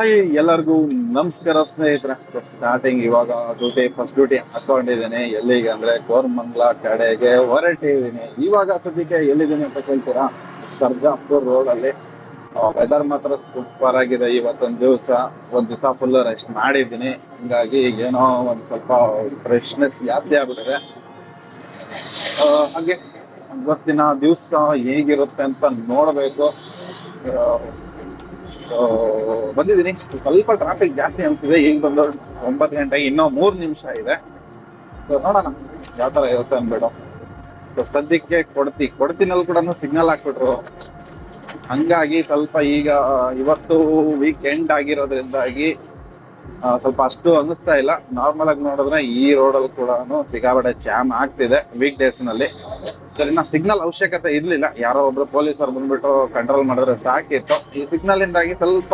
Hi ಎಲ್ಲರಿಗೂ ನಮಸ್ಕಾರ ಸ್ನೇಹಿತರೆ. ಸ್ಟಾರ್ಟಿಂಗ್ ಇವಾಗ ಫಸ್ಟ್ ಡ್ಯೂಟಿ ಹಾಕೊಂಡಿದ್ದೀನಿ. ಎಲ್ಲಿಗೆ ಅಂದ್ರೆ ಕೋರಮಂಗ್ಲ ಕಡೆಗೆ ಹೊರಟಿದ್ದೀನಿ. ಇವಾಗ ಸದ್ಯಕ್ಕೆ ಎಲ್ಲಿದ್ದೀನಿ ಅಂತ ಕೇಳ್ತೀರಾ? ಸರ್ಜಾಪುರ್ ರೋಡ್ ಅಲ್ಲಿ. ವೆದರ್ ಮಾತ್ರ ಸೂಪರ್ ಆಗಿದೆ. ಇವತ್ತೊಂದು ದಿವಸ ಫುಲ್ ರೆಸ್ಟ್ ಮಾಡಿದ್ದೀನಿ. ಹಿಂಗಾಗಿ ಏನೋ ಒಂದ್ ಸ್ವಲ್ಪ ಫ್ರೆಶ್ನೆಸ್ ಜಾಸ್ತಿ ಆಗ್ಬಿಟ್ಟಿದೆ. ಹಾಗೆ ಇವತ್ತಿನ ದಿವಸ ಹೇಗಿರುತ್ತೆ ಅಂತ ನೋಡ್ಬೇಕು. ಬಂದಿದ್ದೀನಿ. ಸ್ವಲ್ಪ ಟ್ರಾಫಿಕ್ ಜಾಸ್ತಿ ಅನ್ಸಿದೆ. ಈಗ ಬಂದು 9 ಗಂಟೆಗೆ ಇನ್ನೂ 3 ನಿಮಿಷ ಇದೆ. ನೋಡೋಣ ಯಾವ ತರ ಇರುತ್ತೆ ಅನ್ಬೇಡ. ಸದ್ಯಕ್ಕೆ ಕೊಡ್ತಿನಲ್ಲಿ ಕೂಡ ಸಿಗ್ನಲ್ ಹಾಕ್ಬಿಟ್ರು. ಹಂಗಾಗಿ ಸ್ವಲ್ಪ ಈಗ ಇವತ್ತು ವೀಕೆಂಡ್ ಆಗಿರೋದ್ರಿಂದಾಗಿ ಸ್ವಲ್ಪ ಅಷ್ಟು ಅನ್ನಿಸ್ತಾ ಇಲ್ಲ. ನಾರ್ಮಲ್ ಆಗಿ ನೋಡಿದ್ರೆ ಈ ರೋಡಲ್ಲಿ ಕೂಡ ಸಿಕ್ಕಾಪಟ್ಟೆ ಜಾಮ್ ಆಗ್ತಿದೆ ವೀಕ್ ಡೇಸ್ ನಲ್ಲಿ. ಸರಿನಾ, ಸಿಗ್ನಲ್ ಅವಶ್ಯಕತೆ ಇರ್ಲಿಲ್ಲ. ಯಾರೋ ಒಬ್ರು ಪೊಲೀಸರು ಬಂದ್ಬಿಟ್ಟು ಕಂಟ್ರೋಲ್ ಮಾಡಿದ್ರೆ ಸಾಕಿತ್ತು. ಈ ಸಿಗ್ನಲ್ ಇಂದಾಗಿ ಸ್ವಲ್ಪ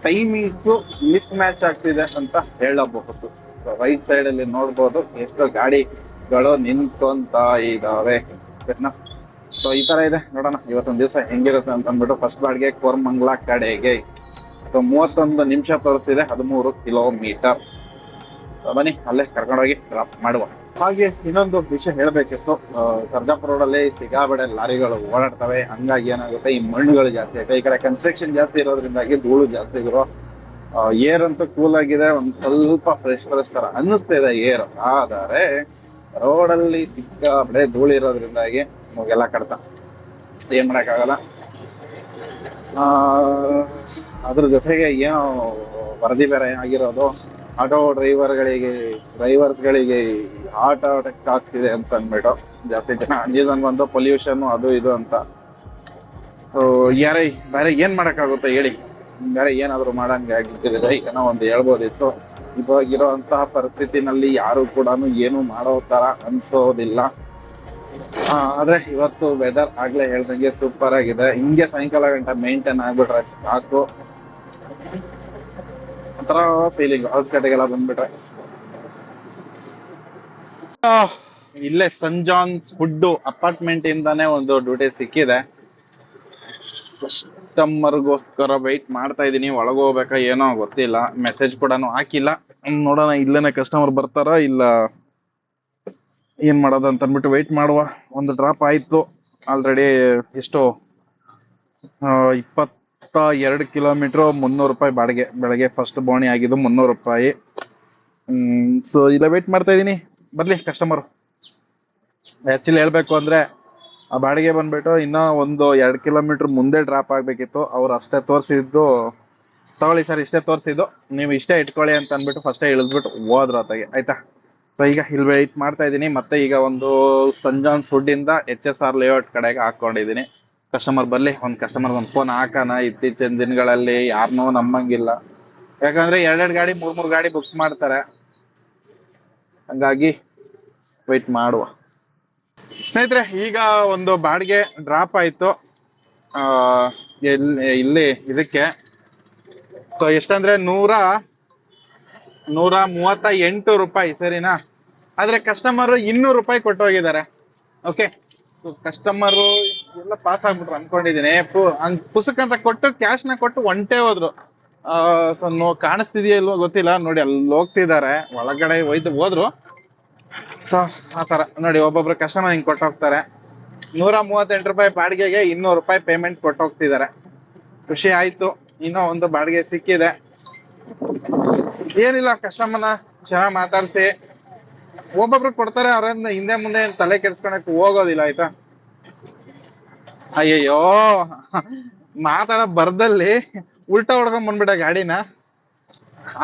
ಟೈಮಿಂಗ್ಸ್ ಮಿಸ್ ಮ್ಯಾಚ್ ಆಗ್ತಿದೆ ಅಂತ ಹೇಳಬಹುದು. ರೈಟ್ ಸೈಡ್ ಅಲ್ಲಿ ನೋಡ್ಬೋದು ಎಷ್ಟು ಗಾಡಿಗಳು ನಿಂತ್ಕೊಂತ ಇದಾವೆ. ಸರಿನಾ, ಸೊ ಈ ತರ ಇದೆ. ನೋಡೋಣ ಇವತ್ತೊಂದ್ ದಿವಸ ಹೆಂಗಿರುತ್ತೆ ಅಂತ ಅಂದ್ಬಿಟ್ಟು ಫಸ್ಟ್ ಬಾಡಿಗೆ ಕೋರಮಂಗ್ಲ ಕಡೆಗೆ 31 ನಿಮಿಷ ತೋರಿಸ್ತಿದೆ, 13 ಕಿಲೋಮೀಟರ್. ಬನ್ನಿ ಅಲ್ಲೇ ಕರ್ಕೊಂಡೋಗಿ ಡ್ರಾಪ್ ಮಾಡುವ. ಹಾಗೆ ಇನ್ನೊಂದು ವಿಷಯ ಹೇಳ್ಬೇಕಿತ್ತು. ಸರ್ಜಾಪುರ ರೋಡ್ ಅಲ್ಲಿ ಸಿಗಾಬಡೆ ಲಾರಿಗಳು ಓಡಾಡ್ತವೆ. ಹಂಗಾಗಿ ಏನಾಗುತ್ತೆ, ಈ ಮಣ್ಣುಗಳು ಜಾಸ್ತಿ ಆಗುತ್ತೆ. ಈ ಕಡೆ ಕನ್ಸ್ಟ್ರಕ್ಷನ್ ಜಾಸ್ತಿ ಇರೋದ್ರಿಂದಾಗಿ ಧೂಳು ಜಾಸ್ತಿ ಇರೋ ಏರ್ ಅಂತೂ ಕೂಲ್ ಆಗಿದೆ. ಒಂದ್ ಸ್ವಲ್ಪ ಫ್ರೆಶ್ ತರ ಅನ್ನಿಸ್ತಾ ಇದೆ ಏರ್. ಆದರೆ ರೋಡಲ್ಲಿ ಸಿಕ್ಕಾಬಡೆ ಧೂಳು ಇರೋದ್ರಿಂದಾಗಿ ನಮಗೆಲ್ಲ ಕಡ್ತ ಏನ್ ಮಾಡಕ್ಕಾಗಲ್ಲ. ಅದ್ರ ಜೊತೆಗೆ ಏನೋ ವರದಿ ಬೇರೆ ಆಗಿರೋದು, ಆಟೋ ಡ್ರೈವರ್ಸ್ಗಳಿಗೆ ಹಾರ್ಟ್ ಅಟ್ಯಾಕ್ ಆಗ್ತಿದೆ ಅಂತ ಅಂದ್ಬಿಟ್ಟು ಜಾಸ್ತಿ ಜನ ಅಂಜಿದನ್ ಬಂದು ಪೊಲ್ಯೂಷನ್ ಅದು ಇದು ಅಂತ. ಬೇರೆ ಏನ್ ಮಾಡಕ್ಕಾಗುತ್ತೆ ಹೇಳಿ? ಬೇರೆ ಏನಾದ್ರು ಮಾಡಂಗೆ ಆಗಿದ್ದಿದೆ ಏನೋ ಒಂದು ಹೇಳ್ಬೋದಿತ್ತು. ಇವಾಗಿರೋಂತಹ ಪರಿಸ್ಥಿತಿನಲ್ಲಿ ಯಾರು ಕೂಡ ಏನು ಮಾಡೋ ತರ ಅನ್ಸೋದಿಲ್ಲ. ಆದ್ರೆ ಇವತ್ತು ವೆದರ್ ಆಗ್ಲೇ ಹೇಳ್ದಂಗೆ ಸೂಪರ್ ಆಗಿದೆ. ಹಿಂಗೆ ಸಾಯಂಕಾಲ ಗಂಟೆ ಮೇಂಟೈನ್ ಆಗ್ಬಿಟ್ರೆ ಸಾಕು. ಒಂಥರ ಫೀಲಿಂಗ್ ಔಟ್ ಕಡೆಗೆಲ್ಲ ಬಂದ್ಬಿಟ್ರೆ. ಇಲ್ಲೇ ಸನ್ ಜಾನ್ಸ್ ಫುಡ್ ಅಪಾರ್ಟ್ಮೆಂಟ್ ಇಂದಾನೆ ಒಂದು ಡ್ಯೂಟಿ ಸಿಕ್ಕಿದೆ. ಕಸ್ಟಮರ್ಗೋಸ್ಕರ ವೆಯ್ಟ್ ಮಾಡ್ತಾ ಇದೀನಿ. ಒಳಗೋಗ್ಬೇಕಾ ಏನೋ ಗೊತ್ತಿಲ್ಲ. ಮೆಸೇಜ್ ಕೂಡ ಹಾಕಿಲ್ಲ. ನೋಡೋಣ ಇಲ್ಲೇನೆ ಕಸ್ಟಮರ್ ಬರ್ತಾರ ಇಲ್ಲ ಏನ್ ಮಾಡೋದು ಅಂತ ಅಂದ್ಬಿಟ್ಟು ವೆಯ್ಟ್ ಮಾಡುವ. ಒಂದು ಡ್ರಾಪ್ ಆಯ್ತು ಆಲ್ರೆಡಿ. ಎಷ್ಟು 22 ಕಿಲೋಮೀಟರ್, 300 ರೂಪಾಯಿ ಬಾಡಿಗೆ. ಬೆಳಗ್ಗೆ ಫಸ್ಟ್ ಬೋಣಿ ಆಗಿದ್ದು 300 ರೂಪಾಯಿ. ಸೊ ಇಲ್ಲ ವೆಯ್ಟ್ ಮಾಡ್ತಾ ಇದೀನಿ, ಬರ್ಲಿ ಕಸ್ಟಮರ್. ಆಕ್ಚುಲಿ ಹೇಳ್ಬೇಕು ಅಂದ್ರೆ ಆ ಬಾಡಿಗೆ ಬಂದ್ಬಿಟ್ಟು ಇನ್ನೂ 1-2 ಕಿಲೋಮೀಟರ್ ಮುಂದೆ ಡ್ರಾಪ್ ಆಗ್ಬೇಕಿತ್ತು. ಅವ್ರು ಅಷ್ಟೇ ತೋರಿಸಿದ್ದು, ತಗೊಳ್ಳಿ ಸರ್ ಇಷ್ಟೇ ತೋರಿಸಿದ್ದು, ನೀವು ಇಷ್ಟೇ ಇಟ್ಕೊಳ್ಳಿ ಅಂತ ಅಂದ್ಬಿಟ್ಟು ಫಸ್ಟೇ ಇಳಿದ್ಬಿಟ್ಟು ಹೋದ್ರು ಆತಗೆ. ಆಯ್ತಾ, ಸೊ ಈಗ ಇಲ್ಲಿ ವೆಯ್ಟ್ ಮಾಡ್ತಾ ಇದ್ದೀನಿ. ಮತ್ತೆ ಈಗ ಒಂದು ಸನ್ ಜಾನ್ಸ್ ಫುಡ್ ಇಂದ HSR ಲೇಔಟ್ ಕಡೆಗೆ ಹಾಕೊಂಡಿದ್ದೀನಿ. ಕಸ್ಟಮರ್ ಬರ್ಲಿ, ಒಂದು ಕಸ್ಟಮರ್ ಒಂದು ಫೋನ್ ಹಾಕೋಣ. ಇತ್ತೀಚಿನ ದಿನಗಳಲ್ಲಿ ಯಾರನ್ನೂ ನಂಬಂಗಿಲ್ಲ. ಯಾಕಂದ್ರೆ 2 ಗಾಡಿ 3 ಗಾಡಿ ಬುಕ್ ಮಾಡ್ತಾರೆ. ಹಂಗಾಗಿ ವೆಯ್ಟ್ ಮಾಡುವ. ಸ್ನೇಹಿತರೆ, ಈಗ ಒಂದು ಬಾಡಿಗೆ ಡ್ರಾಪ್ ಆಯ್ತು ಇಲ್ಲಿ ಇದಕ್ಕೆ. ಸೊ ಎಷ್ಟಂದ್ರೆ 138 ರೂಪಾಯಿ. ಸರಿನಾ, ಆದ್ರೆ ಕಸ್ಟಮರ್ 200 ರೂಪಾಯಿ ಕೊಟ್ಟು ಹೋಗಿದ್ದಾರೆ. ಓಕೆ, ಕಸ್ಟಮರ್ ಎಲ್ಲ ಪಾಸ್ ಆಗ್ಬಿಟ್ರು ಅನ್ಕೊಂಡಿದೀನಿ. ಪುಸ್ತಕ ಅಂತ ಕೊಟ್ಟು ಕ್ಯಾಶ್ ನ ಕೊಟ್ಟು ಒಂಟೇ ಹೋದ್ರು. ಸೊ ಕಾಣಿಸ್ತಿದೆಯಾ ಇಲ್ವೋ ಗೊತ್ತಿಲ್ಲ. ನೋಡಿ ಅಲ್ಲಿ ಹೋಗ್ತಿದ್ದಾರೆ, ಒಳಗಡೆ ಹೋದ್ರು. ಸೊ ಆತರ ನೋಡಿ, ಒಬ್ಬೊಬ್ರು ಕಸ್ಟಮರ್ ಹಿಂಗ್ ಕೊಟ್ಟು ಹೋಗ್ತಾರೆ. 138 ರೂಪಾಯಿ ಬಾಡಿಗೆಗೆ 200 ರೂಪಾಯಿ ಪೇಮೆಂಟ್ ಕೊಟ್ಟು ಹೋಗ್ತಿದ್ದಾರೆ. ಖುಷಿ ಆಯ್ತು. ಇನ್ನೂ ಒಂದು ಬಾಡಿಗೆ ಸಿಕ್ಕಿದೆ. ಏನಿಲ್ಲ, ಕಸ್ಟಮರ್ನ ಚೆನ್ನಾಗಿ ಮಾತಾಡ್ಸಿ ಒಬ್ಬೊಬ್ರು ಕೊಡ್ತಾರೆ. ಅವ್ರನ್ನ ಹಿಂದೆ ಮುಂದೆ ತಲೆ ಕೆಡ್ಸ್ಕೊಳಕ್ ಹೋಗೋದಿಲ್ಲ. ಆಯ್ತಾ, ಅಯ್ಯಯ್ಯೋ ಮಾತಾಡೋ ಬರ್ದಲ್ಲಿ ಉಲ್ಟಾ ಹೊಡ್ಕೊಂಡ್ ಬಂದ್ಬಿಟ್ಟ ಗಾಡಿನ.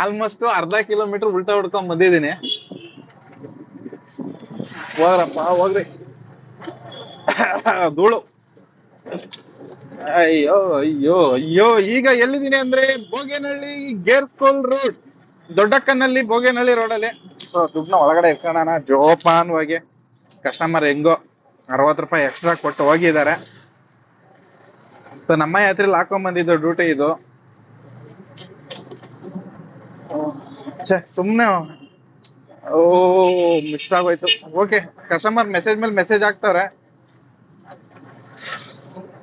ಆಲ್ಮೋಸ್ಟ್ 1/2 ಕಿಲೋಮೀಟರ್ ಉಲ್ಟಾ ಹೊಡ್ಕೊಂಡ್ ಬಂದಿದ್ದೀನಿ. ಹೋಗ್ರಪ್ಪ ಹೋಗ್ರಿ, ಧೂಳು. ಅಯ್ಯೋ ಅಯ್ಯೋ ಅಯ್ಯೋ. ಈಗ ಎಲ್ಲಿದ್ದೀನಿ ಅಂದ್ರೆ ಬೋಗೇನಹಳ್ಳಿ ಗೇರ್ ಸ್ಕೂಲ್ ರೋಡ್, ದೊಡ್ಡಕ್ಕನಲ್ಲಿ ಬೋಗೇನಹಳ್ಳಿ ರೋಡಲ್ಲಿ. ಸೊ ದುಡ್ಡನ್ನ ಒಳಗಡೆ ಇಟ್ಕೊಳ್ಳೋಣ ಜೋಪಾನವಾಗಿ. ಕಸ್ಟಮರ್ ಹೆಂಗೋ 60 ರೂಪಾಯಿ ಎಕ್ಸ್ಟ್ರಾ ಕೊಟ್ಟು ಹೋಗಿದ್ದಾರೆ. ಸೊ ನಮ್ಮ ಯಾತ್ರೆಯಲ್ಲಿ ಹಾಕೊಂಡ್ ಬಂದಿದ್ದು ಡ್ಯೂಟಿ ಇದು. ಸುಮ್ನೆ ಮಿಸ್ ಆಗೋಯ್ತು. ಓಕೆ, ಕಸ್ಟಮರ್ ಮೆಸೇಜ್ ಮೇಲೆ ಮೆಸೇಜ್ ಹಾಕ್ತವ್ರೆ.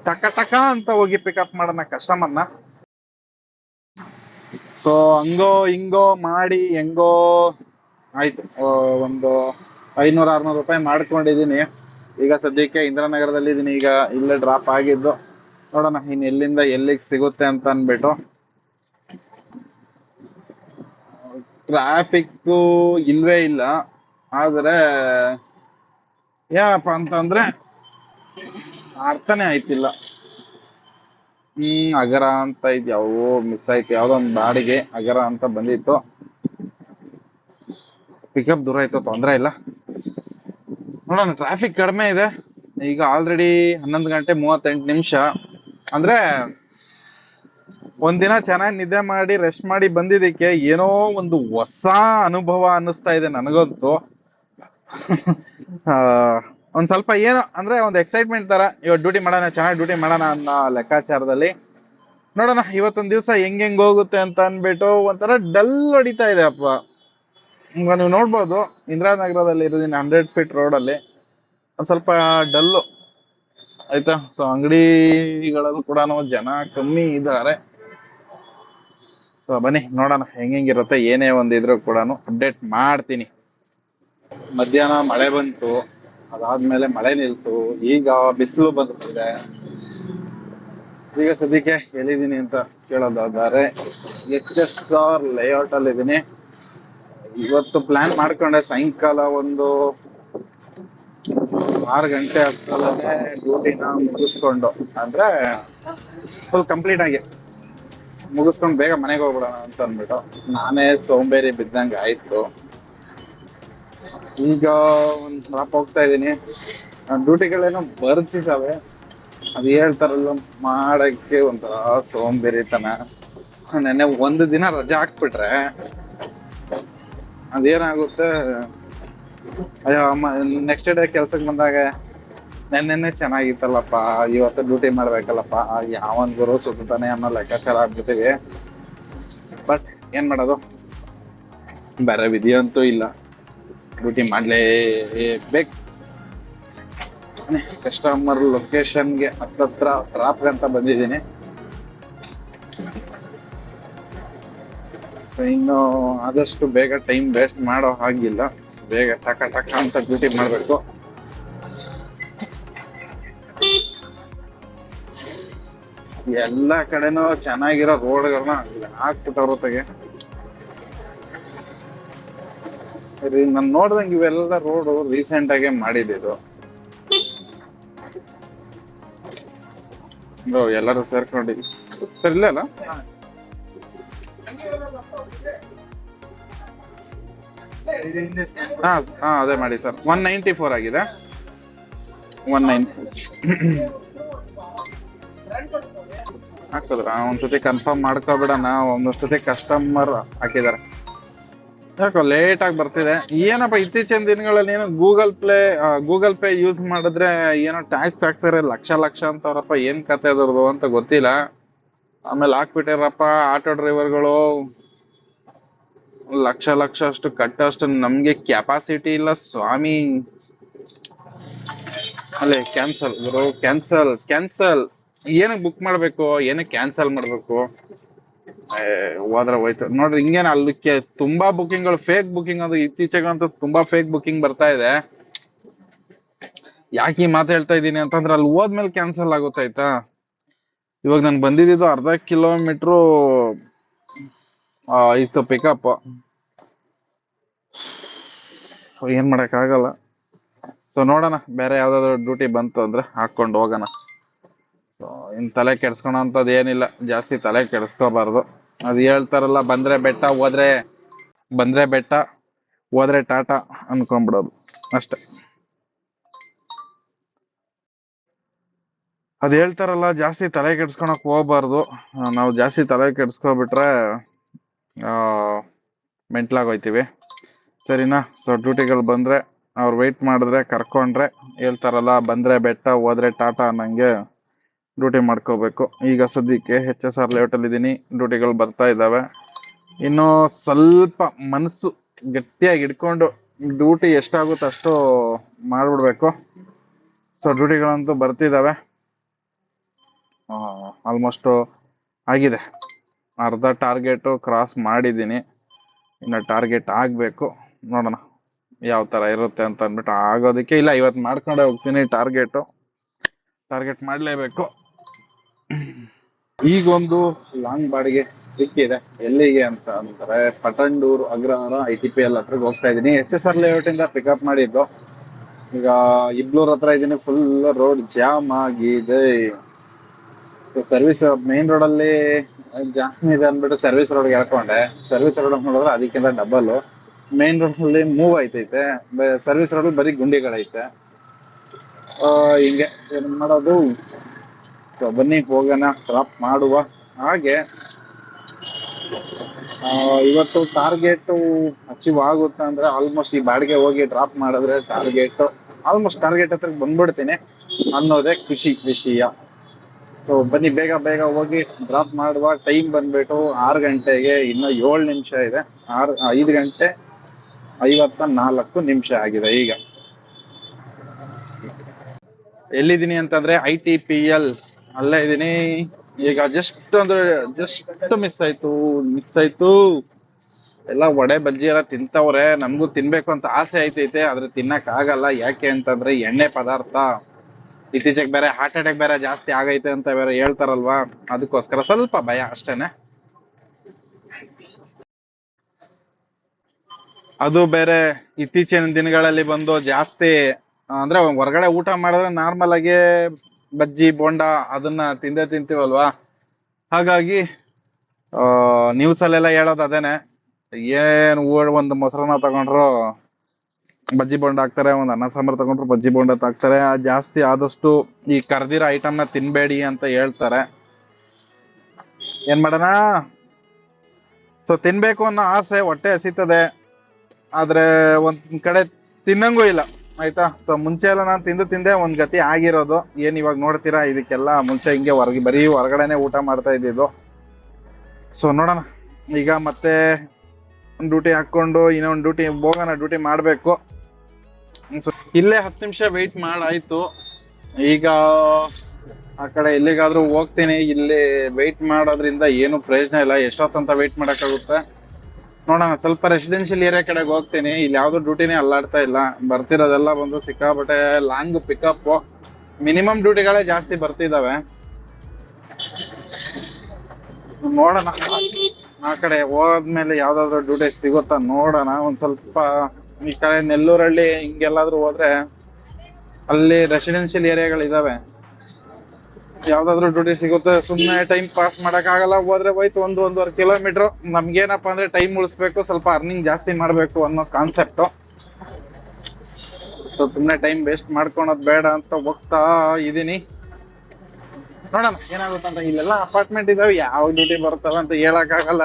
ಟಕ ಟಕ ಅಂತ ಹೋಗಿ ಪಿಕಪ್ ಮಾಡೋಣ ಕಸ್ಟಮರ್ನ. ಸೊ ಹಂಗೋ ಹಿಂಗೋ ಮಾಡಿ ಹೆಂಗೋ ಆಯ್ತು. ಒಂದು 500-600 ರೂಪಾಯಿ ಮಾಡ್ಕೊಂಡಿದೀನಿ. ಈಗ ಸದ್ಯಕ್ಕೆ ಇಂದಿರಾನಗರದಲ್ಲಿ ಇದೀನಿ. ಈಗ ಇಲ್ಲೇ ಡ್ರಾಪ್ ಆಗಿದ್ದು, ನೋಡೋಣ ಇನ್ ಎಲ್ಲಿಂದ ಎಲ್ಲಿಗೆ ಸಿಗುತ್ತೆ ಅಂತ ಅನ್ಬಿಟ್ಟು. ಟ್ರಾಫಿಕ್ ಇಲ್ವೇ ಇಲ್ಲ, ಆದ್ರೆ ಏನಪ್ಪ ಅಂತಂದ್ರೆ ಅರ್ಥನೇ ಆಯ್ತಿಲ್ಲ. ಅಗರ ಅಂತ ಇದ್ಯಾವೋ ಮಿಸ್ ಆಯ್ತು, ಯಾವ್ದೋ ಒಂದು ಬಾಡಿಗೆ ಅಗರ ಅಂತ ಬಂದಿತ್ತು. ಪಿಕಪ್ ದೂರ ಆಯ್ತು, ತೊಂದ್ರೆ ಇಲ್ಲ, ನೋಡೋಣ. ಟ್ರಾಫಿಕ್ ಕಡಿಮೆ ಇದೆ ಈಗ. ಆಲ್ರೆಡಿ 11 ಗಂಟೆ 38 ನಿಮಿಷ. ಅಂದ್ರೆ ಒಂದಿನ ಚೆನ್ನಾಗಿ ನಿದ್ದೆ ಮಾಡಿ ರೆಸ್ಟ್ ಮಾಡಿ ಬಂದಿದ್ದಕ್ಕೆ ಏನೋ ಒಂದು ಹೊಸ ಅನುಭವ ಅನ್ನಿಸ್ತಾ ಇದೆ ನನಗಂತೂ. ಒಂದ್ ಸ್ವಲ್ಪ ಏನೋ ಅಂದ್ರೆ ಒಂದು ಎಕ್ಸೈಟ್ಮೆಂಟ್ ತರ, ಇವತ್ತು ಡ್ಯೂಟಿ ಮಾಡೋಣ, ಚೆನ್ನಾಗಿ ಡ್ಯೂಟಿ ಮಾಡೋಣ ಅನ್ನೋ ಲೆಕ್ಕಾಚಾರದಲ್ಲಿ. ನೋಡೋಣ ಇವತ್ತೊಂದ್ ದಿವಸ ಹೆಂಗ್ ಹೋಗುತ್ತೆ ಅಂತ ಅನ್ಬಿಟ್ಟು ಒಂಥರ ಡಲ್ ಹೊಡಿತಾ ಇದೆ ಅಪ್ಪ. ಈಗ ನೀವು ನೋಡ್ಬೋದು, ಇಂದಿರಾನಗರದಲ್ಲಿ ಇರೋದಿನ 100 ಫೀಟ್ ರೋಡ್ ಅಲ್ಲಿ ಒಂದ್ ಸ್ವಲ್ಪ ಡಲ್ಲು ಆಯ್ತಾ. ಸೊ ಅಂಗಡಿಗಳಲ್ಲೂ ಕೂಡ ಜನ ಕಮ್ಮಿ ಇದ್ದಾರೆ. ಸೊ ಬನ್ನಿ ನೋಡೋಣ ಹೆಂಗಿರುತ್ತೆ. ಏನೇ ಒಂದಿದ್ರು ಕೂಡ ಅಪ್ಡೇಟ್ ಮಾಡ್ತೀನಿ. ಮಧ್ಯಾಹ್ನ ಮಳೆ ಬಂತು, ಅದಾದ್ಮೇಲೆ ಮಳೆ ನಿಲ್ತು, ಈಗ ಬಿಸಿಲು ಬಂದಿದೆ. ಈಗ ಸದ್ಯಕ್ಕೆ ಎಲ್ಲಿದ್ದೀನಿ ಅಂತ ಕೇಳೋದಾದ್ರೆ HSR ಲೇಔಟ್ ಅಲ್ಲಿ ಇದೀನಿ. ಇವತ್ತು ಪ್ಲಾನ್ ಮಾಡ್ಕೊಂಡೆ ಸಾಯಂಕಾಲ ಒಂದು 6 ಗಂಟೆ ಅಷ್ಟರಲ್ಲೇ ಡ್ಯೂಟಿನ ಮುಗಿಸ್ಕೊಂಡು, ಅಂದ್ರೆ ಫುಲ್ ಕಂಪ್ಲೀಟ್ ಆಗಿ ಮುಗಿಸ್ಕೊಂಡು ಬೇಗ ಮನೆಗೆ ಹೋಗ್ಬಿಡೋಣ ಅಂತ ಅಂದ್ಬಿಟ್ಟು ನಾನೇ ಸೋಂಬೇರಿ ಬಿದ್ದಂಗೆ ಆಯ್ತು. ಈಗ ಒಂದು ಡ್ರಾಪ್ ಹೋಗ್ತಾ ಇದ್ದೀನಿ. ಡ್ಯೂಟಿಗಳೇನೋ ಬರ್ತಿದ್ದಾವೆ, ಅದು ಹೇಳ್ತಾರಲ್ಲ ಮಾಡಕ್ಕೆ ಒಂಥರ ಸೋಂಬೇರಿತನ. ನೆನ್ನೆ ಒಂದು ದಿನ ರಜೆ ಹಾಕ್ಬಿಟ್ರೆ ಅದೇನಾಗುತ್ತೆ, ಅಯ್ಯೋ ನೆಕ್ಸ್ಟ್ ಡೇ ಕೆಲ್ಸಕ್ಕೆ ಬಂದಾಗ ನೆನ್ನೆನೆ ಚೆನ್ನಾಗಿತ್ತಲ್ಲಪ್ಪ, ಇವತ್ತು ಡ್ಯೂಟಿ ಮಾಡ್ಬೇಕಲ್ಲಪ್ಪ, ಯಾವನ್ ಗುರು ಸುತ್ತಾನೆ ಅನ್ನೋ ಲೆಕ್ಕಾಚಾರ ಆಗ್ಬಿಟ್ಟಿವಿ. ಬಟ್ ಏನ್ ಮಾಡೋದು, ಬೇರೆ ವಿಧಿಯಂತೂ ಇಲ್ಲ, ಡ್ಯೂಟಿ ಮಾಡ್ಲೇಬೇಕು. ಕಸ್ಟಮರ್ ಲೊಕೇಶನ್ಗೆ ಹತ್ತತ್ರ ಡ್ರಾಪ್ ಅಂತ ಬಂದಿದ್ದೀನಿ. ಇನ್ನು ಆದಷ್ಟು ಬೇಗ ಟೈಮ್ ವೇಸ್ಟ್ ಮಾಡೋ ಹಾಗಿಲ್ಲ, ಬೇಗ ಟಕ ಟಕ ಅಂತ ಡ್ಯೂಟಿ ಮಾಡ್ಬೇಕು. ಎಲ್ಲ ಕಡೆನೂ ಚೆನ್ನಾಗಿರೋ ರೋಡ್ಗಳನ್ನ ಹಾಕ್ಬಿಟ್ಟವ್ರು ತೆಗೆ. ನಾನು ನೋಡ್ದಂಗೆ ಇವೆಲ್ಲ ರೋಡು ರೀಸೆಂಟ್ ಆಗಿ ಮಾಡಿದ್ದು. ಎಲ್ಲರೂ ಸೇರ್ಕೊಂಡಿದ್ವಿ ಸರ್, ಇಲ್ಲ ಅಲ್ಲ. ಹಾ ಅದೇ ಮಾಡಿ ಸರ್. 194 ಆಗಿದೆ. 194 ಆಗ್ತದ್ರ. ಒಂದ್ಸತಿ ಕನ್ಫರ್ಮ್ ಮಾಡ್ಕೊಬಿಡೋಣ. ಒಂದೊಂದ್ಸತಿ ಕಸ್ಟಮರ್ ಹಾಕಿದಾರೆ, ಯಾಕೋ ಲೇಟ್ ಆಗಿ ಬರ್ತಿದೆ. ಏನಪ್ಪ ಇತ್ತೀಚಿನ ದಿನಗಳಲ್ಲಿ ಏನೋ ಗೂಗಲ್ ಪೇ ಯೂಸ್ ಮಾಡಿದ್ರೆ ಏನೋ ಟ್ಯಾಕ್ಸ್ ಹಾಕ್ತಾರೆ ಲಕ್ಷ ಅಂತವ್ರಪ್ಪ. ಏನ್ ಕತೆ ಅದ್ರದ್ದು ಅಂತ ಗೊತ್ತಿಲ್ಲ. ಆಮೇಲೆ ಹಾಕ್ಬಿಟ್ಟಿರಪ್ಪ ಆಟೋ ಡ್ರೈವರ್ಗಳು ಲಕ್ಷ ಅಷ್ಟು ಕಟ್ಟೋಷ್ಟು ನಮ್ಗೆ ಕೆಪಾಸಿಟಿ ಇಲ್ಲ ಸ್ವಾಮಿ. ಅಲ್ಲೇ ಕ್ಯಾನ್ಸಲ್ ಗುರು, ಕ್ಯಾನ್ಸಲ್. ಏನಕ್ಕೆ ಬುಕ್ ಮಾಡ್ಬೇಕು, ಏನಕ್ಕೆ ಕ್ಯಾನ್ಸಲ್ ಮಾಡ್ಬೇಕು? ಹೋದ್ರೆ ಹೋಯ್ತು ನೋಡ್ರಿ. ಹಿಂಗೇನ ಅಲ್ಲಿ ತುಂಬಾ ಬುಕಿಂಗ್ಗಳು ಫೇಕ್ ಬುಕಿಂಗ್, ಅದು ಇತ್ತೀಚೆಗಂತೂ ತುಂಬಾ ಫೇಕ್ ಬುಕಿಂಗ್ ಬರ್ತಾ ಇದೆ. ಯಾಕೆ ಈ ಮಾತು ಹೇಳ್ತಾ ಇದ್ದೀನಿ ಅಂತಂದ್ರೆ, ಅಲ್ಲಿ ಹೋದ್ಮೇಲೆ ಕ್ಯಾನ್ಸಲ್ ಆಗುತ್ತಾಯ್ತಾ. ಇವಾಗ ನಾನು ಬಂದಿದ್ದು 1/2 ಕಿಲೋಮೀಟ್ರು ಇತ್ತು ಪಿಕಪ್. ಏನ್ ಮಾಡಕ್ ಆಗಲ್ಲ. ಸೊ ನೋಡೋಣ, ಬೇರೆ ಯಾವ್ದಾದ್ರು ಡ್ಯೂಟಿ ಬಂತು ಅಂದ್ರೆ ಹಾಕೊಂಡು ಹೋಗೋಣ. ಇನ್ ತಲೆ ಕೆಡ್ಸ್ಕೊಳಂತದ್ ಏನಿಲ್ಲ, ಜಾಸ್ತಿ ತಲೆ ಕೆಡ್ಸ್ಕೋಬಾರ್ದು. ಅದು ಹೇಳ್ತಾರಲ್ಲ, ಬಂದ್ರೆ ಬೆಟ್ಟ ಹೋದ್ರೆ ಟಾಟಾ ಅನ್ಕೊಂಡ್ಬಿಡೋದು ಅಷ್ಟೆ. ಅದ್ ಹೇಳ್ತಾರಲ್ಲ, ಜಾಸ್ತಿ ತಲೆ ಕೆಡ್ಸ್ಕೊಳಕ್ ಹೋಗ್ಬಾರ್ದು. ನಾವು ಜಾಸ್ತಿ ತಲೆ ಕೆಡ್ಸ್ಕೊಬಿಟ್ರೆ ಮೆಂಟ್ಲಾಗೋಯ್ತೀವಿ, ಸರಿನಾ. ಸೊ ಡ್ಯೂಟಿಗಳು ಬಂದ್ರೆ ಅವ್ರು ವೆಯ್ಟ್ ಮಾಡಿದ್ರೆ ಕರ್ಕೊಂಡ್ರೆ, ಹೇಳ್ತಾರಲ್ಲ ಬಂದ್ರೆ ಬೆಟ್ಟ ಹೋದ್ರೆ ಟಾಟಾ ಅನ್ನಂಗೆ ಡ್ಯೂಟಿ ಮಾಡ್ಕೋಬೇಕು. ಈಗ ಸದ್ಯಕ್ಕೆ HSR ಲೇಔಟ್ ಅಲ್ಲಿ ಇದೀನಿ, ಡ್ಯೂಟಿಗಳು ಬರ್ತಾ ಇದ್ದಾವೆ. ಇನ್ನು ಸ್ವಲ್ಪ ಮನಸ್ಸು ಗಟ್ಟಿಯಾಗಿ ಇಟ್ಕೊಂಡು ಡ್ಯೂಟಿ ಎಷ್ಟಾಗುತ್ತೆ ಅಷ್ಟು ಮಾಡ್ಬಿಡ್ಬೇಕು. ಸೊ ಡ್ಯೂಟಿಗಳಂತೂ ಬರ್ತಿದ್ದಾವೆ, ಆಲ್ಮೋಸ್ಟ್ ಆಗಿದೆ. ಅರ್ಧ ಟಾರ್ಗೆಟು ಕ್ರಾಸ್ ಮಾಡಿದ್ದೀನಿ, ಇನ್ನು ಟಾರ್ಗೆಟ್ ಆಗಬೇಕು. ನೋಡೋಣ ಯಾವ ಥರ ಇರುತ್ತೆ ಅಂತ ಅಂದ್ಬಿಟ್ಟು. ಆಗೋದಕ್ಕೆ ಇಲ್ಲ, ಇವತ್ತು ಮಾಡ್ಕೊಂಡೆ ಹೋಗ್ತೀನಿ. ಟಾರ್ಗೆಟ್ ಮಾಡಲೇಬೇಕು. ಈಗೊಂದು ಲಾಂಗ್ ಬಾಡಿಗೆ ಸಿಕ್ಕಿದೆ. ಎಲ್ಲಿಗೆ ಅಂತ ಅಂತಾರೆ, ಪಟಂಡೂರು ಅಗ್ರಹಾರ ITPL ಹತ್ರಕ್ಕೆ ಹೋಗ್ತಾ ಇದ್ದೀನಿ. SSR ಲೇಔಟ್ ಇಂದ ಪಿಕಪ್ ಮಾಡಿದ್ದು. ಈಗ ಇಬ್ಲೂರ್ ಹತ್ರ ಇದ್ದೀನಿ. ಫುಲ್ ರೋಡ್ ಜಾಮ್ ಆಗಿದೆ. ಸರ್ವಿಸ್ ಮೇನ್ ರೋಡ್ ಅಲ್ಲಿ ಜಾಮ್ ಇದೆ ಅಂದ್ಬಿಟ್ಟು ಸರ್ವಿಸ್ ರೋಡ್ಗೆ ಎಳ್ಕೊಂಡೆ. ಸರ್ವಿಸ್ ರೋಡ್ ನೋಡಿದ್ರೆ ಅದಕ್ಕಿಂತ ಡಬಲ್. ಮೇನ್ ರೋಡ್ ಅಲ್ಲಿ ಮೂವ್ ಆಯ್ತೈತೆ, ಸರ್ವಿಸ್ ರೋಡ್ ಬರೀ ಗುಂಡಿಗಳೈತೆ. ಹಿಂಗೆ ಏನ್ ಮಾಡೋದು? ಬನ್ನಿ ಹೋಗೋಣ, ಡ್ರಾಪ್ ಮಾಡುವ. ಹಾಗೆ ಇವತ್ತು ಟಾರ್ಗೆಟ್ ಅಚೀವ್ ಆಗುತ್ತೆ ಅಂದ್ರೆ ಆಲ್ಮೋಸ್ಟ್ ಈ ಬಾಡಿಗೆ ಹೋಗಿ ಡ್ರಾಪ್ ಮಾಡಿದ್ರೆ ಆಲ್ಮೋಸ್ಟ್ ಟಾರ್ಗೆಟ್ ಹತ್ರಕ್ಕೆ ಬಂದ್ಬಿಡ್ತೀನಿ ಅನ್ನೋದೇ ಖುಷಿ ವಿಷಯ. ಸೊ ಬನ್ನಿ ಬೇಗ ಬೇಗ ಹೋಗಿ ಡ್ರಾಪ್ ಮಾಡುವ. ಟೈಮ್ ಬಂದ್ಬಿಟ್ಟು 6 ಗಂಟೆಗೆ ಇನ್ನು 7 ನಿಮಿಷ ಇದೆ. 5 ಗಂಟೆ 54 ನಿಮಿಷ ಆಗಿದೆ. ಈಗ ಎಲ್ಲಿದ್ದೀನಿ ಅಂತಂದ್ರೆ ITPL ಅಲ್ಲೇ ಇದೀನಿ. ಈಗ ಜಸ್ಟ್ ಮಿಸ್ ಆಯ್ತು. ಎಲ್ಲ ವಡೆ ಬಜ್ಜಿ ಎಲ್ಲ ತಿಂತವ್ರೆ. ನಮಗೂ ತಿನ್ಬೇಕು ಅಂತ ಆಸೆ ಐತೈತೆ, ಆದ್ರೆ ತಿನ್ನಕ್ ಆಗಲ್ಲ. ಯಾಕೆ ಅಂತಂದ್ರೆ ಎಣ್ಣೆ ಪದಾರ್ಥ. ಇತ್ತೀಚೆಗೆ ಬೇರೆ ಹಾರ್ಟ್ ಅಟ್ಯಾಕ್ ಬೇರೆ ಜಾಸ್ತಿ ಆಗೈತೆ ಅಂತ ಬೇರೆ ಹೇಳ್ತಾರಲ್ವಾ, ಅದಕ್ಕೋಸ್ಕರ ಸ್ವಲ್ಪ ಭಯ ಅಷ್ಟೇನೆ. ಅದು ಬೇರೆ ಇತ್ತೀಚಿನ ದಿನಗಳಲ್ಲಿ ಬಂದು ಜಾಸ್ತಿ ಅಂದ್ರೆ ಹೊರಗಡೆ ಊಟ ಮಾಡಿದ್ರೆ ನಾರ್ಮಲ್ ಆಗಿ ಬಜ್ಜಿ ಬೋಂಡ ಅದನ್ನ ತಿಂತೀವಲ್ವಾ. ಹಾಗಾಗಿ ನ್ಯೂಸ್ ಅಲ್ಲೆಲ್ಲ ಹೇಳೋದು ಅದೇನೆ, ಒಂದು ಮೊಸರನ್ನ ತಗೊಂಡ್ರು ಬಜ್ಜಿ ಬೋಂಡ ಹಾಕ್ತಾರೆ, ಒಂದು ಅನ್ನ ಸಾಂಬಾರ್ ತಗೊಂಡ್ರು ಬಜ್ಜಿ ಬೋಂಡ ಹಾಕ್ತಾರೆ. ಜಾಸ್ತಿ ಆದಷ್ಟು ಈ ಕರ್ದಿರೋ ಐಟಮ್ನ ತಿನ್ಬೇಡಿ ಅಂತ ಹೇಳ್ತಾರೆ. ಏನ್ ಮಾಡೋಣ? ಸೊ ತಿನ್ಬೇಕು ಅನ್ನೋ ಆಸೆ, ಹೊಟ್ಟೆ ಹಸಿತದೆ, ಆದ್ರೆ ಒಂದ್ ಕಡೆ ತಿನ್ನಂಗೂ ಇಲ್ಲ. ಆಯ್ತಾ? ಸೊ ಮುಂಚೆ ಎಲ್ಲ ನಾನು ತಿಂದೆ ಒಂದ್ ಗತಿ ಆಗಿರೋದು. ಏನ್ ಇವಾಗ ನೋಡ್ತೀರಾ, ಇದಕ್ಕೆಲ್ಲ ಮುಂಚೆ ಹಿಂಗೆ ಬರೀ ಹೊರಗಡೆನೆ ಊಟ ಮಾಡ್ತಾ ಇದ್ದಿದ್ದು. ಸೊ ನೋಡೋಣ, ಈಗ ಮತ್ತೆ ಒಂದು ಡ್ಯೂಟಿ ಹಾಕೊಂಡು ಇನ್ನೊಂದು ಡ್ಯೂಟಿ ಮಾಡ್ಬೇಕು. ಇಲ್ಲೇ 10 ನಿಮಿಷ ವೆಯ್ಟ್ ಮಾಡಾಯ್ತು. ಈಗ ಆ ಕಡೆ ಎಲ್ಲಿಗಾದ್ರೂ ಹೋಗ್ತೀನಿ. ಇಲ್ಲಿ ವೆಯ್ಟ್ ಮಾಡೋದ್ರಿಂದ ಏನು ಪ್ರಯೋಜನ ಇಲ್ಲ. ಎಷ್ಟೊತ್ತಂತ ವೆಯ್ಟ್ ಮಾಡಕ್ಕಾಗುತ್ತೆ? ನೋಡೋಣ, ಸ್ವಲ್ಪ ರೆಸಿಡೆನ್ಷಿಯಲ್ ಏರಿಯಾ ಕಡೆಗೆ ಹೋಗ್ತೀನಿ. ಇಲ್ಲಿ ಯಾವ್ದು ಡ್ಯೂಟಿನೇ ಅಲ್ಲಾಡ್ತಾ ಇಲ್ಲ. ಬರ್ತಿರೋದೆಲ್ಲ ಬಂದು ಸಿಕ್ಕಾಬಟ್ಟೆ ಲಾಂಗ್ ಪಿಕಪ್. ಮಿನಿಮಮ್ ಡ್ಯೂಟಿಗಳೇ ಜಾಸ್ತಿ ಬರ್ತಿದಾವೆ. ನೋಡೋಣ, ಆ ಕಡೆ ಹೋದ್ಮೇಲೆ ಯಾವ್ದಾದ್ರು ಡ್ಯೂಟಿ ಸಿಗುತ್ತಾ ನೋಡೋಣ. ಒಂದ್ ಸ್ವಲ್ಪ ಈ ಕಡೆ ನೆಲ್ಲೂರಲ್ಲಿ ಹಿಂಗೆಲ್ಲಾದ್ರೂ ಹೋದ್ರೆ ಅಲ್ಲಿ ರೆಸಿಡೆನ್ಷಿಯಲ್ ಏರಿಯಾಗಳಿದಾವೆ, ಯಾವ್ದಾದ್ರು ಡ್ಯೂಟಿ ಸಿಗುತ್ತೆ. ಸುಮ್ಮನೆ ಟೈಮ್ ಪಾಸ್ ಮಾಡಕ್ ಆಗಲ್ಲ. ಹೋದ್ರೆ ಹೋಯ್ತು 1-1.5 ಕಿಲೋಮೀಟರ್. ನಮ್ಗೇನಪ್ಪ ಅಂದ್ರೆ ಟೈಮ್ ಉಳಿಸ್ಬೇಕು, ಸ್ವಲ್ಪ ಅರ್ನಿಂಗ್ ಜಾಸ್ತಿ ಮಾಡ್ಬೇಕು ಅನ್ನೋ ಕಾನ್ಸೆಪ್ಟ್. ಸೊ ಸುಮ್ಮನೆ ಟೈಮ್ ವೇಸ್ಟ್ ಮಾಡ್ಕೊಳೋದ್ ಬೇಡ ಅಂತ ಹೋಗ್ತಾ ಇದೀನಿ. ನೋಡೋಣ ಏನಾಗುತ್ತಂತ. ಇಲ್ಲೆಲ್ಲ ಅಪಾರ್ಟ್ಮೆಂಟ್ ಇದಾವೆ, ಯಾವ ಡ್ಯೂಟಿ ಬರ್ತಾವ ಅಂತ ಹೇಳಕ್ ಆಗಲ್ಲ.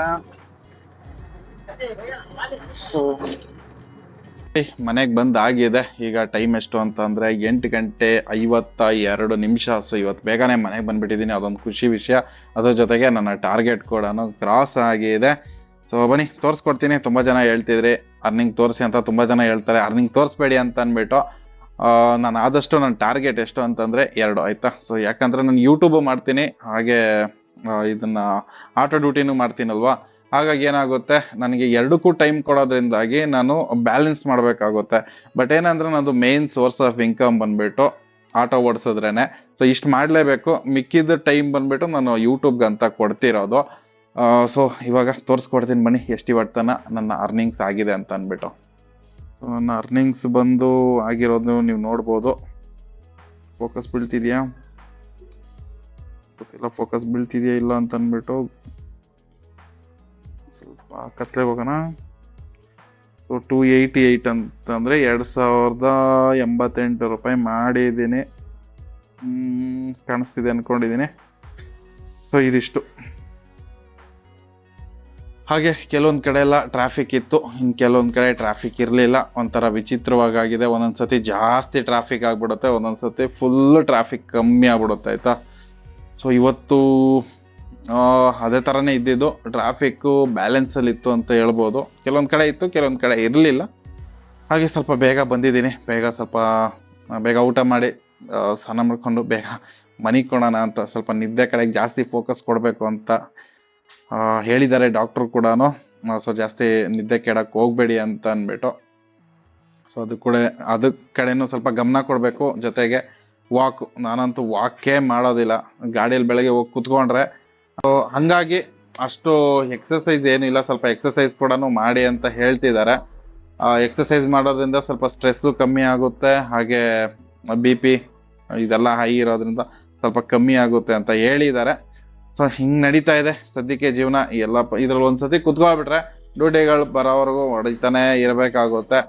ಸೊ ಮನೆಗ್ ಬಂದ್ ಆಗಿದೆ. ಈಗ ಟೈಮ್ ಎಷ್ಟು ಅಂತ ಅಂದ್ರೆ 8 ಗಂಟೆ 52 ನಿಮಿಷ. ಸೊ ಇವತ್ತು ಬೇಗನೆ ಮನೆಗೆ ಬಂದ್ಬಿಟ್ಟಿದ್ದೀನಿ, ಅದೊಂದು ಖುಷಿ ವಿಷಯ. ಅದ್ರ ಜೊತೆಗೆ ನನ್ನ ಟಾರ್ಗೆಟ್ ಕೂಡ ಕ್ರಾಸ್ ಆಗಿದೆ. ಸೊ ಬನ್ನಿ ತೋರಿಸ್ಕೊಡ್ತೀನಿ. ತುಂಬಾ ಜನ ಹೇಳ್ತಿದ್ರಿ ಅರ್ನಿಂಗ್ ತೋರಿಸಿ ಅಂತ, ತುಂಬಾ ಜನ ಹೇಳ್ತಾರೆ ಅರ್ನಿಂಗ್ ತೋರಿಸ್ಬೇಡಿ ಅಂತ ಅಂದ್ಬಿಟ್ಟು. ನಾನು ಆದಷ್ಟು ನನ್ನ ಟಾರ್ಗೆಟ್ ಎಷ್ಟು ಅಂತಂದ್ರೆ 2, ಆಯ್ತಾ? ಸೊ ಯಾಕಂದ್ರೆ ನಾನು ಯೂಟ್ಯೂಬ್ ಮಾಡ್ತೀನಿ, ಹಾಗೆ ಇದನ್ನ ಆಟೋ ಡ್ಯೂಟಿನೂ ಮಾಡ್ತೀನಲ್ವಾ. ಹಾಗಾಗಿ ಏನಾಗುತ್ತೆ, ನನಗೆ ಎರಡಕ್ಕೂ ಟೈಮ್ ಕೊಡೋದ್ರಿಂದಾಗಿ ನಾನು ಬ್ಯಾಲೆನ್ಸ್ ಮಾಡಬೇಕಾಗುತ್ತೆ. ಬಟ್ ಏನಂದ್ರೆ ನಂದು ಮೇನ್ ಸೋರ್ಸ್ ಆಫ್ ಇನ್ಕಮ್ ಬಂದ್ಬಿಟ್ಟು ಆಟೋ ಓಡಿಸಿದ್ರೇನೆ. ಸೊ ಇಷ್ಟು ಮಾಡಲೇಬೇಕು. ಮಿಕ್ಕಿದ ಟೈಮ್ ಬಂದ್ಬಿಟ್ಟು ನಾನು ಯೂಟ್ಯೂಬ್ಗೆ ಅಂತ ಕೊಡ್ತಿರೋದು. ಸೊ ಇವಾಗ ತೋರಿಸ್ಕೊಡ್ತೀನಿ ಬನ್ನಿ ಎಷ್ಟು ಇವತ್ತನ ನನ್ನ ಅರ್ನಿಂಗ್ಸ್ ಆಗಿದೆ ಅಂತ ಅಂದ್ಬಿಟ್ಟು. ನನ್ನ ಅರ್ನಿಂಗ್ಸ್ ಬಂದು ಆಗಿರೋದು ನೀವು ನೋಡ್ಬೋದು. ಫೋಕಸ್ ಬೀಳ್ತಿದ್ಯಾ ಗೊತ್ತಿಲ್ಲ, ಫೋಕಸ್ ಬೀಳ್ತಿದ್ಯಾ ಇಲ್ಲ ಅಂತ ಅಂದ್ಬಿಟ್ಟು ಸ್ವಲ್ಪ ಕತ್ಲೆ ಹೋಗೋಣ. ಸೊ 288 ಅಂತಂದರೆ 2088 ರೂಪಾಯಿ ಮಾಡಿದ್ದೀನಿ. ಕಾಣಿಸ್ತಿದೆ ಅಂದ್ಕೊಂಡಿದ್ದೀನಿ. ಸೊ ಇದಿಷ್ಟು. ಹಾಗೆ ಕೆಲವೊಂದು ಕಡೆ ಎಲ್ಲ ಟ್ರಾಫಿಕ್ ಇತ್ತು, ಇನ್ನು ಕೆಲವೊಂದು ಕಡೆ ಟ್ರಾಫಿಕ್ ಇರಲಿಲ್ಲ. ಒಂಥರ ವಿಚಿತ್ರವಾಗಿದೆ. ಒಂದೊಂದು ಸತಿ ಜಾಸ್ತಿ ಟ್ರಾಫಿಕ್ ಆಗಿಬಿಡುತ್ತೆ, ಒಂದೊಂದು ಸತಿ ಫುಲ್ ಟ್ರಾಫಿಕ್ ಕಮ್ಮಿ ಆಗ್ಬಿಡುತ್ತೆ, ಆಯಿತಾ? ಸೊ ಇವತ್ತು ಅದೇ ಥರನೇ ಇದ್ದಿದ್ದು. ಟ್ರಾಫಿಕ್ಕು ಬ್ಯಾಲೆನ್ಸಲ್ಲಿ ಇತ್ತು ಅಂತ ಹೇಳ್ಬೋದು. ಕೆಲವೊಂದು ಕಡೆ ಇತ್ತು, ಕೆಲವೊಂದು ಕಡೆ ಇರಲಿಲ್ಲ. ಹಾಗೆ ಸ್ವಲ್ಪ ಬೇಗ ಬಂದಿದ್ದೀನಿ. ಬೇಗ ಊಟ ಮಾಡಿ ಸ್ನಾನ ಮಾಡ್ಕೊಂಡು ಬೇಗ ಮನೆಗೆ ಕೊಡೋಣ ಅಂತ, ಸ್ವಲ್ಪ ನಿದ್ದೆ ಕಡೆಗೆ ಜಾಸ್ತಿ ಫೋಕಸ್ ಕೊಡಬೇಕು ಅಂತ ಹೇಳಿದ್ದಾರೆ ಡಾಕ್ಟ್ರು ಕೂಡ. ಸೊ ಜಾಸ್ತಿ ನಿದ್ದೆ ಕೆಡಕ್ಕೆ ಹೋಗ್ಬೇಡಿ ಅಂತ ಅಂದ್ಬಿಟ್ಟು. ಸೊ ಅದ್ರ ಕಡೆನೂ ಸ್ವಲ್ಪ ಗಮನ ಕೊಡಬೇಕು. ಜೊತೆಗೆ ವಾಕ್, ನಾನಂತೂ ವಾಕೇ ಮಾಡೋದಿಲ್ಲ, ಗಾಡಿಯಲ್ಲಿ ಬೆಳಗ್ಗೆ ಹೋಗಿ ಕುತ್ಕೊಂಡ್ರೆ. ಸೊ ಹಂಗಾಗಿ ಅಷ್ಟು ಎಕ್ಸಸೈಸ್ ಏನಿಲ್ಲ, ಸ್ವಲ್ಪ ಎಕ್ಸಸೈಸ್ ಕೂಡ ಮಾಡಿ ಅಂತ ಹೇಳ್ತಿದ್ದಾರೆ. ಎಕ್ಸಸೈಸ್ ಮಾಡೋದ್ರಿಂದ ಸ್ವಲ್ಪ ಸ್ಟ್ರೆಸ್ಸು ಕಮ್ಮಿ ಆಗುತ್ತೆ, ಹಾಗೆ BP ಇದೆಲ್ಲ ಹೈ ಇರೋದ್ರಿಂದ ಸ್ವಲ್ಪ ಕಮ್ಮಿ ಆಗುತ್ತೆ ಅಂತ ಹೇಳಿದ್ದಾರೆ. ಸೊ ಹಿಂಗೆ ನಡೀತಾ ಇದೆ ಸದ್ಯಕ್ಕೆ ಜೀವನ. ಎಲ್ಲ ಇದ್ರಲ್ಲಿ ಒಂದ್ಸತಿ ಕುತ್ಕೊಳ್ಬಿಟ್ರೆ ಡ್ಯೂಟಿಗಳು ಬರೋವರೆಗೂ ಹೊಡಿತಾನೆ ಇರಬೇಕಾಗುತ್ತೆ.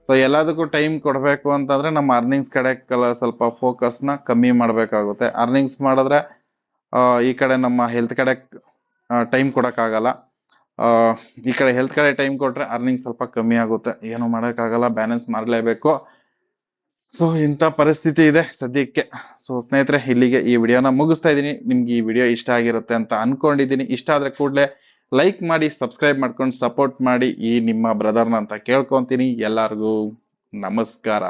ಸೊ ಎಲ್ಲದಕ್ಕೂ ಟೈಮ್ ಕೊಡಬೇಕು ಅಂತಂದ್ರೆ ನಮ್ಮ ಅರ್ನಿಂಗ್ಸ್ ಕಡೆ ಸ್ವಲ್ಪ ಫೋಕಸ್ನ ಕಮ್ಮಿ ಮಾಡಬೇಕಾಗುತ್ತೆ. ಅರ್ನಿಂಗ್ಸ್ ಮಾಡಿದ್ರೆ ಈ ಕಡೆ ನಮ್ಮ ಹೆಲ್ತ್ ಕಡೆ ಟೈಮ್ ಕೊಡೋಕ್ಕಾಗಲ್ಲ. ಈ ಕಡೆ ಹೆಲ್ತ್ ಕಡೆ ಟೈಮ್ ಕೊಟ್ರೆ ಅರ್ನಿಂಗ್ ಸ್ವಲ್ಪ ಕಮ್ಮಿ ಆಗುತ್ತೆ. ಏನು ಮಾಡೋಕ್ಕಾಗಲ್ಲ, ಬ್ಯಾಲೆನ್ಸ್ ಮಾಡಲೇಬೇಕು. ಸೊ ಇಂಥ ಪರಿಸ್ಥಿತಿ ಇದೆ ಸದ್ಯಕ್ಕೆ. ಸೊ ಸ್ನೇಹಿತರೆ, ಇಲ್ಲಿಗೆ ಈ ವಿಡಿಯೋನ ಮುಗಿಸ್ತಾ ಇದ್ದೀನಿ. ನಿಮ್ಗೆ ಈ ವಿಡಿಯೋ ಇಷ್ಟ ಆಗಿರುತ್ತೆ ಅಂತ ಅನ್ಕೊಂಡಿದ್ದೀನಿ. ಇಷ್ಟ ಆದ್ರೆ ಕೂಡಲೇ ಲೈಕ್ ಮಾಡಿ, ಸಬ್ಸ್ಕ್ರೈಬ್ ಮಾಡ್ಕೊಂಡು ಸಪೋರ್ಟ್ ಮಾಡಿ ಈ ನಿಮ್ಮ ಬ್ರದರ್ನ ಅಂತ ಕೇಳ್ಕೊತೀನಿ. ಎಲ್ಲರಿಗೂ ನಮಸ್ಕಾರ.